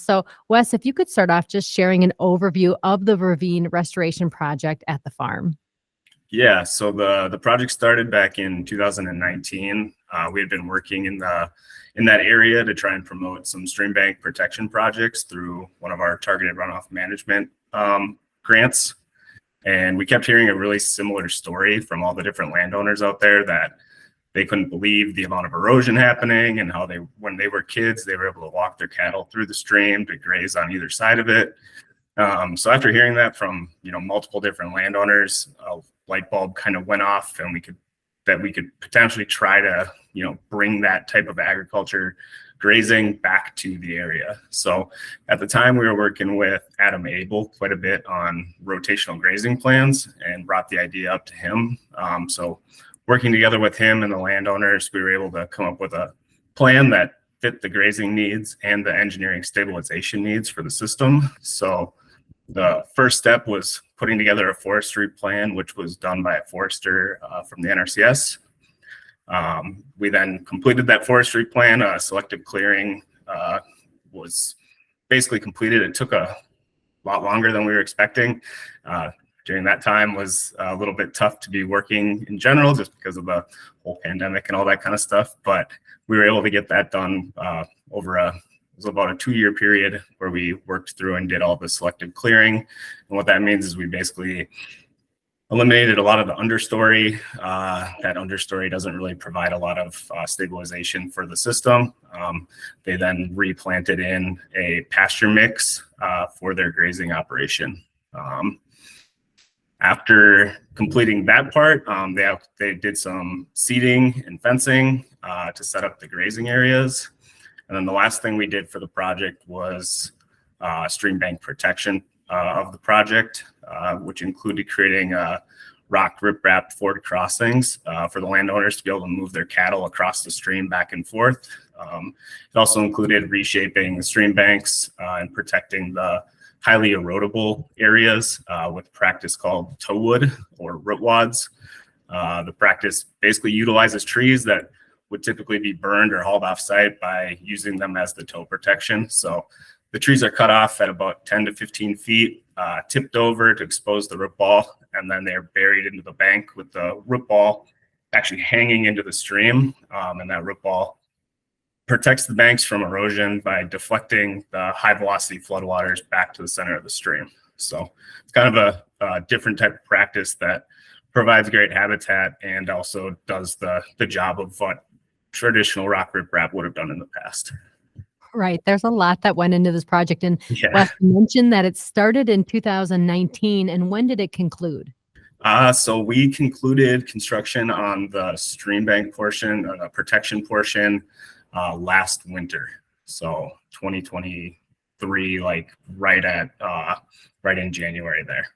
So, Wes, if you could start off just sharing an overview of the ravine restoration project at the farm. Yeah, so the project started back in 2019. We had been working in that area to try and promote some stream bank protection projects through one of our targeted runoff management grants. And we kept hearing a really similar story from all the different landowners out there that they couldn't believe the amount of erosion happening and how when they were kids, they were able to walk their cattle through the stream to graze on either side of it. So after hearing that from multiple different landowners, a light bulb kind of went off, and we could potentially try to bring that type of agriculture grazing back to the area. So at the time, we were working with Adam Abel quite a bit on rotational grazing plans and brought the idea up to him. So working together with him and the landowners, we were able to come up with a plan that fit the grazing needs and the engineering stabilization needs for the system. So the first step was putting together a forestry plan, which was done by a forester from the NRCS. We then completed that forestry plan. Selective clearing was basically completed. It took a lot longer than we were expecting. During that time was a little bit tough to be working in general, just because of the whole pandemic and all that kind of stuff. But we were able to get that done over it was about a 2-year period where we worked through and did all the selective clearing. And what that means is we basically eliminated a lot of the understory. That understory doesn't really provide a lot of stabilization for the system. They then replanted in a pasture mix for their grazing operation. After completing that part, they did some seeding and fencing to set up the grazing areas. And then the last thing we did for the project was stream bank protection of the project, which included creating rock riprap ford crossings for the landowners to be able to move their cattle across the stream back and forth. It also included reshaping the stream banks and protecting the highly erodible areas with a practice called tow wood or root wads. The practice basically utilizes trees that would typically be burned or hauled off site by using them as the tow protection. So the trees are cut off at about 10 to 15 feet, tipped over to expose the root ball, and then they're buried into the bank with the root ball actually hanging into the stream. And that root ball protects the banks from erosion by deflecting the high velocity floodwaters back to the center of the stream. So it's kind of a different type of practice that provides great habitat and also does the job of what traditional rock riprap would have done in the past. Right. There's a lot that went into this project. And Yeah. Wes mentioned that it started in 2019. And when did it conclude? So we concluded construction on the stream bank portion, protection portion, last winter. So 2023, like right in January there.